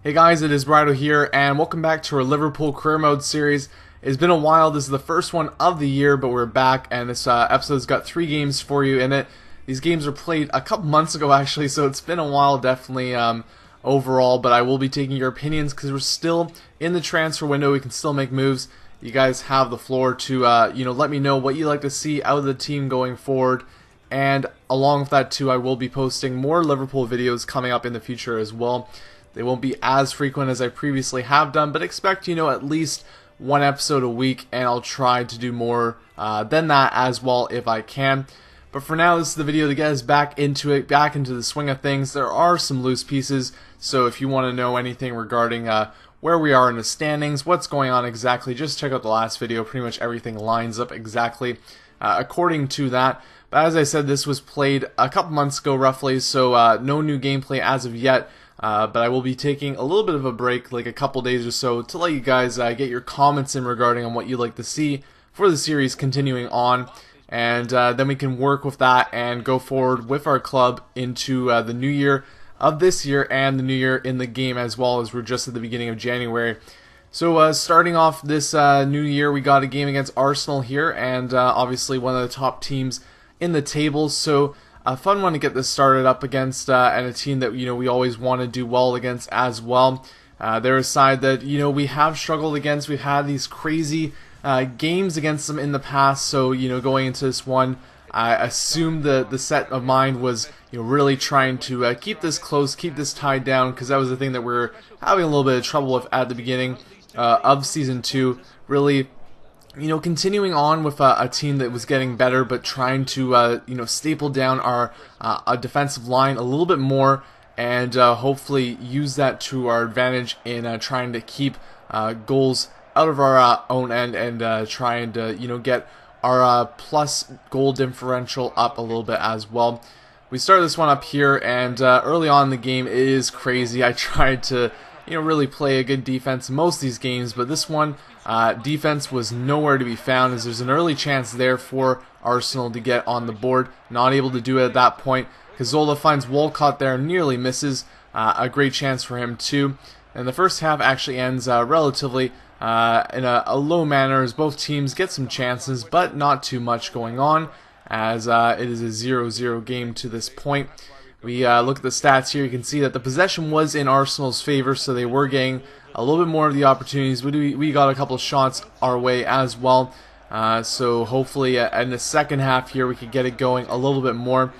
Hey guys, it is Brido here, and welcome back to our Liverpool Career Mode series. It's been a while. This is the first one of the year, but we're back, and this episode's got 3 games for you in it. These games were played a couple months ago, actually, so it's been a while, definitely, overall, but I will be taking your opinions, because we're still in the transfer window. We can still make moves. You guys have the floor to, let me know what you'd like to see out of the team going forward. And along with that, too, I will be posting more Liverpool videos coming up in the future as well. They won't be as frequent as I previously have done, but expect, at least one episode a week, and I'll try to do more than that as well if I can. But for now, this is the video to get us back into it, back into the swing of things. There are some loose pieces, so if you want to know anything regarding where we are in the standings, what's going on exactly, just check out the last video. Pretty much everything lines up exactly according to that. But as I said, this was played a couple months ago roughly, so no new gameplay as of yet. But I will be taking a little bit of a break, like a couple days or so, to let you guys get your comments in regarding on what you'd like to see for the series continuing on. And then we can work with that and go forward with our club into the new year of this year and the new year in the game, as well as we're just at the beginning of January. So starting off this new year, we got a game against Arsenal here, and obviously one of the top teams in the table. So a fun one to get this started up against, and a team that we always want to do well against as well. They're a side that we have struggled against. We've had these crazy games against them in the past. So going into this one, I assumed the set of mind was really trying to keep this close, keep this tied down, because that was the thing that we're having a little bit of trouble with at the beginning of season 2. Really, continuing on with a team that was getting better, but trying to, staple down our defensive line a little bit more, and hopefully use that to our advantage in trying to keep goals out of our own end, and trying to, get our plus goal differential up a little bit as well. We started this one up here, and early on in the game, it is crazy. I tried to really play a good defense in most of these games, but this one, defense was nowhere to be found, as there's an early chance there for Arsenal to get on the board. Not able to do it at that point. Cazorla finds Walcott there, nearly misses. A great chance for him too. And the first half actually ends relatively in a low manner, as both teams get some chances, but not too much going on, as it is a 0-0 game to this point. We look at the stats here. You can see that the possession was in Arsenal's favor, so they were getting a little bit more of the opportunities. We got a couple of shots our way as well. So hopefully in the second half here we could get it going a little bit more.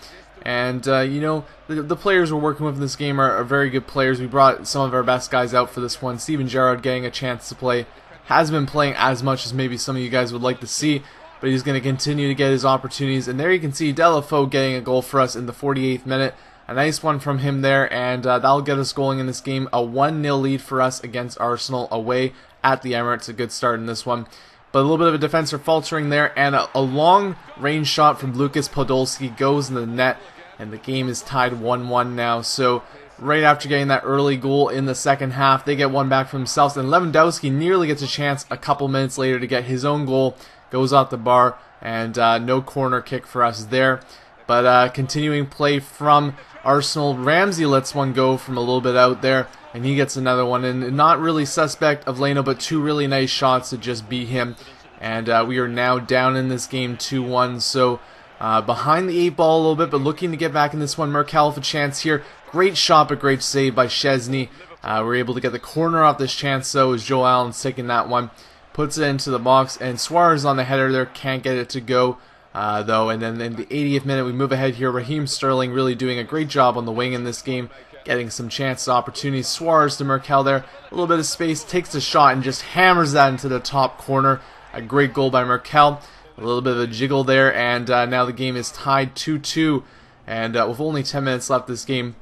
And the players we're working with in this game are very good players. We brought some of our best guys out for this one. Steven Gerrard getting a chance to play. Hasn't been playing as much as maybe some of you guys would like to see, but he's going to continue to get his opportunities. And there you can see Deulofeu getting a goal for us in the 48th minute. A nice one from him there, and that'll get us going in this game. A 1-0 lead for us against Arsenal away at the Emirates. A good start in this one. But a little bit of a defender faltering there, and a long-range shot from Lucas Podolski goes in the net, and the game is tied 1-1 now. So right after getting that early goal in the second half, they get one back for themselves, and Lewandowski nearly gets a chance a couple minutes later to get his own goal. Goes off the bar, and no corner kick for us there. But continuing play from Arsenal, Ramsey lets one go from a little bit out there, and he gets another one. And not really suspect of Leno, but 2 really nice shots to just beat him. And we are now down in this game 2-1. So behind the 8 ball a little bit, but looking to get back in this one. Merkel with a chance here. Great shot, but great save by Szczesny. We're able to get the corner off this chance, though, as Joe Allen's taking that one. Puts it into the box, and Suarez on the header there. Can't get it to go. Though, and then in the 80th minute we move ahead here. Raheem Sterling really doing a great job on the wing in this game, getting some chances, opportunities. Suarez to Merkel there, a little bit of space, takes the shot and just hammers that into the top corner. A great goal by Merkel. A little bit of a jiggle there, and now the game is tied 2-2, and with only 10 minutes left, this game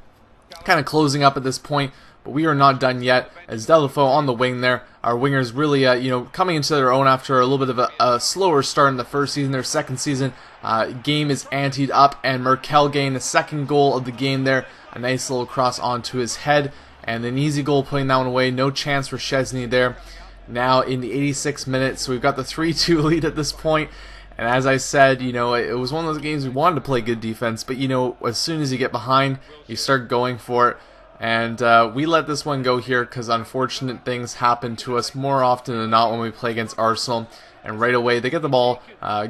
kind of closing up at this point. But we are not done yet, as Deulofeu on the wing there. Our wingers really, coming into their own after a little bit of a slower start in the first season. Their second season, game is anteed up, and Merkel getting the second goal of the game there. A nice little cross onto his head, and an easy goal putting that one away. No chance for Szczesny there. Now in the 86th minute, so we've got the 3-2 lead at this point. And as I said, it was one of those games we wanted to play good defense, but as soon as you get behind, you start going for it. And we let this one go here because unfortunate things happen to us more often than not when we play against Arsenal. And right away they get the ball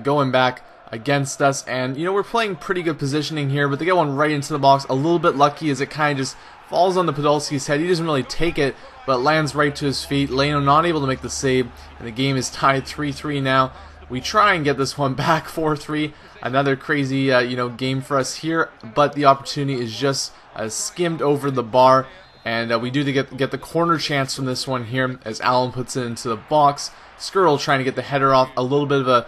going back against us, and we're playing pretty good positioning here, but they get one right into the box. A little bit lucky as it kind of just falls on the Podolski's head. He doesn't really take it, but lands right to his feet. Leno not able to make the save, and the game is tied 3-3 now. We try and get this one back 4-3. Another crazy game for us here, but the opportunity is just skimmed over the bar, and we do get the corner chance from this one here as Allen puts it into the box. Skirtle trying to get the header off. A little bit of a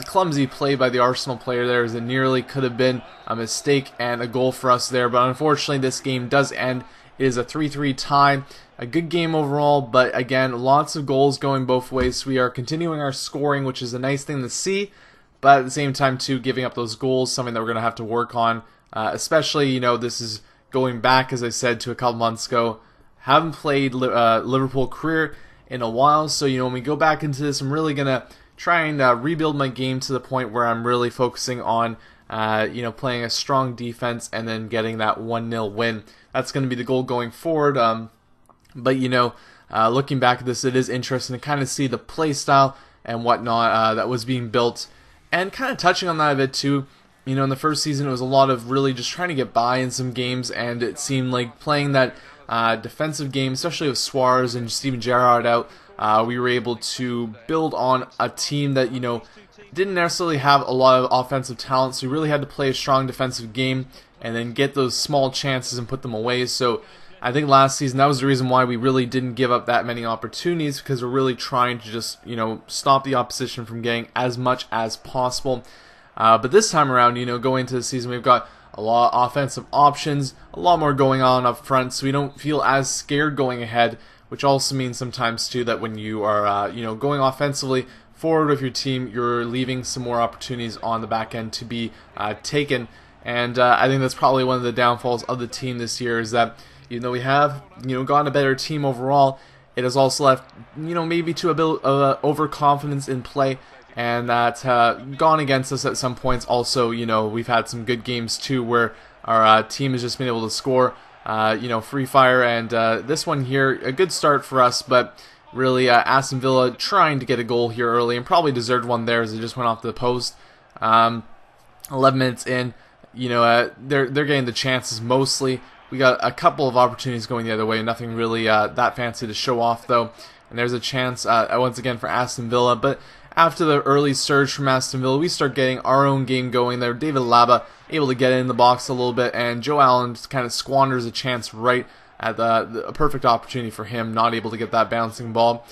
clumsy play by the Arsenal player there, as it nearly could have been a mistake and a goal for us there, but unfortunately this game does end. It is a 3-3 tie. A good game overall, but again, lots of goals going both ways. So we are continuing our scoring, which is a nice thing to see, but at the same time too, giving up those goals, something that we're going to have to work on, especially, this is going back, as I said, to a couple months ago. Haven't played Liverpool career in a while, so when we go back into this, I'm really going to try and rebuild my game to the point where I'm really focusing on playing a strong defense and then getting that 1-0 win. That's going to be the goal going forward. But looking back at this, it is interesting to kind of see the play style and whatnot that was being built, and kind of touching on that a bit too. In the first season, it was a lot of really just trying to get by in some games, and it seemed like playing that defensive game, especially with Suarez and Steven Gerrard out, we were able to build on a team that didn't necessarily have a lot of offensive talent, so we really had to play a strong defensive game and then get those small chances and put them away. So I think last season that was the reason why we really didn't give up that many opportunities, because we're really trying to just stop the opposition from getting as much as possible. But this time around, going into the season, we've got a lot of offensive options, a lot more going on up front, so we don't feel as scared going ahead, which also means sometimes too that when you are going offensively forward with your team, you're leaving some more opportunities on the back end to be taken. And I think that's probably one of the downfalls of the team this year, is that even though we have gotten a better team overall, it has also left maybe to a bit of overconfidence in play, and that's gone against us at some points. Also, we've had some good games too where our team has just been able to score free fire, and this one here, a good start for us, but really Aston Villa trying to get a goal here early, and probably deserved one there as it just went off the post. 11 minutes in, they're getting the chances mostly. We got a couple of opportunities going the other way, nothing really that fancy to show off though. And there's a chance once again for Aston Villa, but after the early surge from Aston Villa, we start getting our own game going there. David Laba able to get in the box a little bit, and Joe Allen just kind of squanders a chance right at a perfect opportunity for him, not able to get that bouncing ball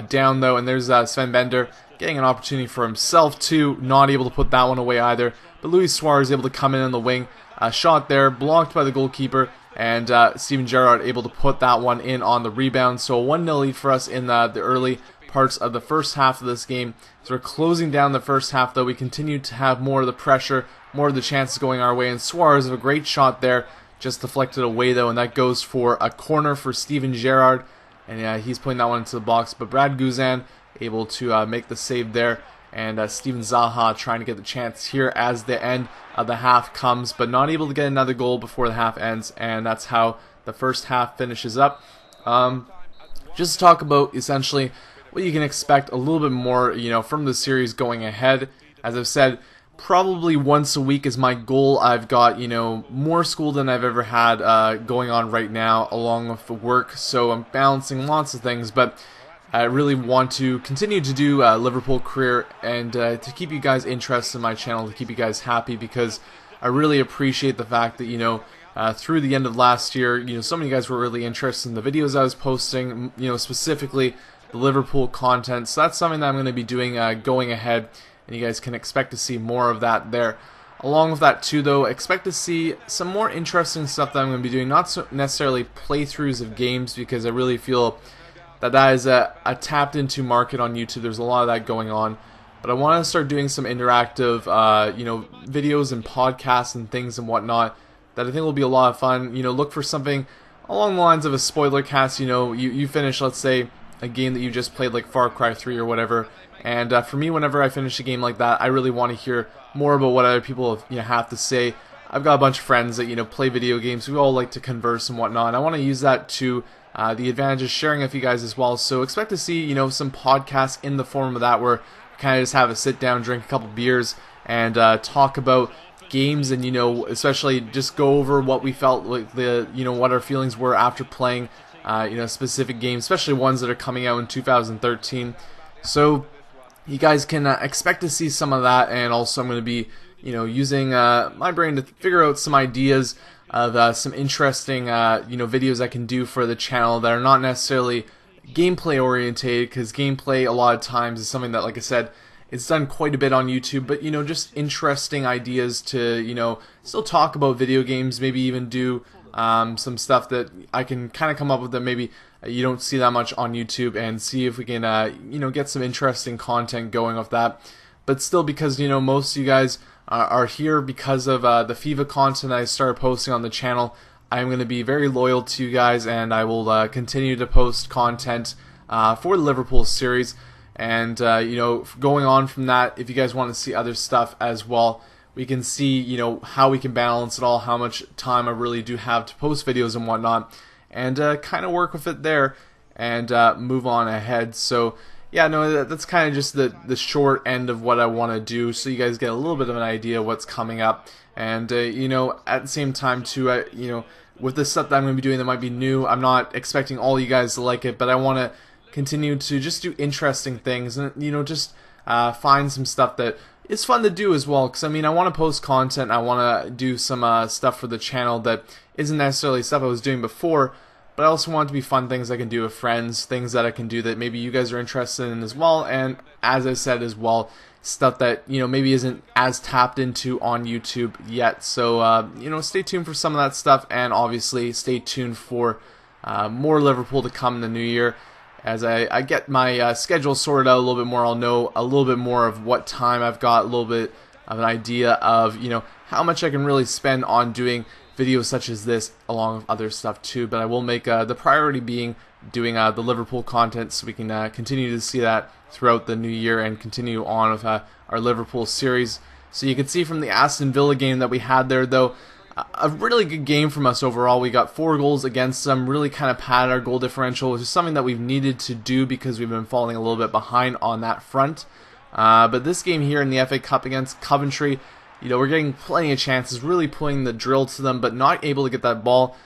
down though. And there's Sven Bender getting an opportunity for himself too, not able to put that one away either. But Luis Suarez able to come in on the wing, shot there, blocked by the goalkeeper, and Steven Gerrard able to put that one in on the rebound. So a 1-0 lead for us in the early parts of the first half of this game. So we're closing down the first half though. We continue to have more of the pressure, more of the chances going our way, and Suarez with a great shot there, just deflected away though, and that goes for a corner for Steven Gerrard, and he's putting that one into the box. But Brad Guzan able to make the save there, and Steven Zaha trying to get the chance here as the end of the half comes, but not able to get another goal before the half ends, and that's how the first half finishes up. Just to talk about essentially what you can expect a little bit more, from the series going ahead. As I've said, probably once a week is my goal. I've got, more school than I've ever had going on right now, along with the work, so I'm balancing lots of things, but I really want to continue to do Liverpool career, and to keep you guys interested in my channel, to keep you guys happy, because I really appreciate the fact that, through the end of last year, so many guys were really interested in the videos I was posting, specifically the Liverpool content. So that's something that I'm going to be doing going ahead, and you guys can expect to see more of that there. Along with that too though, expect to see some more interesting stuff that I'm going to be doing, not so necessarily playthroughs of games, because I really feel that is a tapped into market on YouTube. There's a lot of that going on, but I want to start doing some interactive videos and podcasts and things and whatnot that I think will be a lot of fun. Look for something along the lines of a spoiler cast. You finish, let's say, a game that you just played, like Far Cry 3 or whatever, and for me, whenever I finish a game like that, I really want to hear more about what other people have to say I've got a bunch of friends that play video games. We all like to converse and whatnot. And I want to use that to the advantage of sharing with you guys as well. So expect to see some podcasts in the form of that, where we kind of just have a sit down, drink a couple beers, and talk about games, and especially just go over what we felt like, what our feelings were after playing specific games, especially ones that are coming out in 2013. So you guys can expect to see some of that, and also I'm going to be using my brain to figure out some ideas of some interesting videos I can do for the channel that are not necessarily gameplay orientated, because gameplay a lot of times is something that, like I said, it's done quite a bit on YouTube, but just interesting ideas to still talk about video games, maybe even do some stuff that I can kind of come up with that maybe you don't see that much on YouTube, and see if we can get some interesting content going off that. But still, because most of you guys are here because of the FIFA content I started posting on the channel, I'm going to be very loyal to you guys, and I will continue to post content for the Liverpool series. And going on from that, if you guys want to see other stuff as well, we can see how we can balance it all, how much time I really do have to post videos and whatnot, and kind of work with it there and move on ahead. So yeah, no, that's kind of just the short end of what I want to do, so you guys get a little bit of an idea of what's coming up. And at the same time too, with the stuff that I'm going to be doing that might be new, I'm not expecting all you guys to like it, but I want to continue to just do interesting things, and just find some stuff that is fun to do as well. Because I want to post content, I want to do some stuff for the channel that isn't necessarily stuff I was doing before, but I also want it to be fun things I can do with friends, things that I can do that maybe you guys are interested in as well. And as I said as well, stuff that maybe isn't as tapped into on YouTube yet. So stay tuned for some of that stuff, and obviously stay tuned for more Liverpool to come in the new year. As I get my schedule sorted out a little bit more, I'll know a little bit more of what time I've got, a little bit of an idea of how much I can really spend on doing videos such as this, along with other stuff too. But I will make the priority being doing the Liverpool content, so we can continue to see that throughout the new year and continue on with our Liverpool series. So you can see from the Aston Villa game that we had there, though, a really good game from us overall. We got 4 goals against them, really kind of padded our goal differential, which is something that we've needed to do because we've been falling a little bit behind on that front. But this game here in the FA Cup against Coventry, we're getting plenty of chances, really pulling the drill to them, but not able to get that ball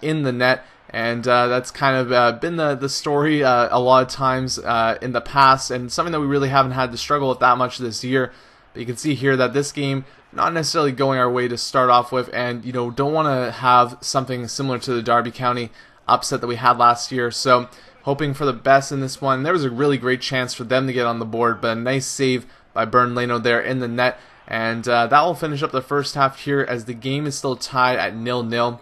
in the net. And that's kind of been the story a lot of times in the past, and something that we really haven't had to struggle with that much this year. But you can see here that this game, not necessarily going our way to start off with, and don't want to have something similar to the Derby County upset that we had last year. So hoping for the best in this one. There was a really great chance for them to get on the board, but a nice save by Bernd Leno there in the net. And that will finish up the first half here, as the game is still tied at 0-0.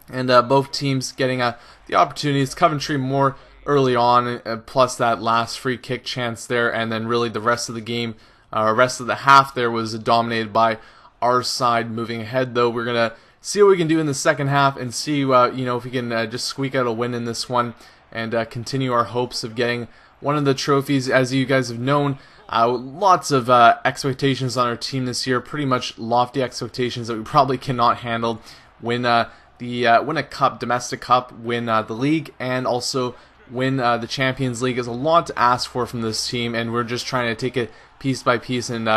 And both teams getting the opportunities. Coventry more early on, plus that last free kick chance there, and then really the rest of the game, rest of the half there was dominated by our side moving ahead. Though we're gonna see what we can do in the second half, and see if we can just squeak out a win in this one, and continue our hopes of getting one of the trophies. As you guys have known, lots of expectations on our team this year, pretty much lofty expectations that we probably cannot handle. Win a cup, domestic cup, win the league, and also win the Champions League is a lot to ask for from this team, and we're just trying to take it piece by piece and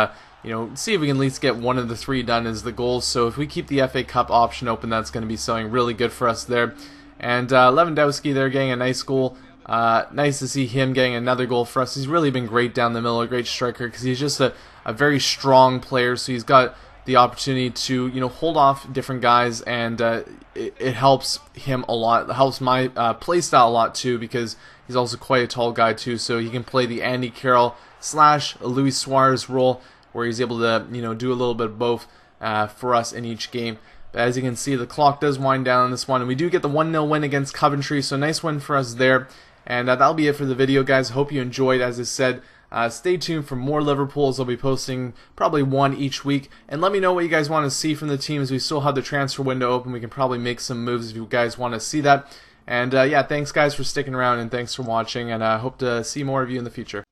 see if we can at least get one of the 3 done is the goal. So if we keep the FA Cup option open, that's going to be something really good for us there. And Lewandowski there getting a nice goal. Nice to see him getting another goal for us. He's really been great down the middle, a great striker, because he's just a very strong player. So he's got the opportunity to hold off different guys, and it helps him a lot. It helps my play style a lot too, because he's also quite a tall guy too. So he can play the Andy Carroll / Luis Suarez role, where he's able to do a little bit of both for us in each game. But as you can see, the clock does wind down on this one, and we do get the 1-0 win against Coventry. So nice win for us there. And that'll be it for the video, guys. Hope you enjoyed. As I said, stay tuned for more Liverpools. I'll be posting probably one each week. And let me know what you guys want to see from the team, as we still have the transfer window open. We can probably make some moves if you guys want to see that. And yeah, thanks guys for sticking around, and thanks for watching. And I hope to see more of you in the future.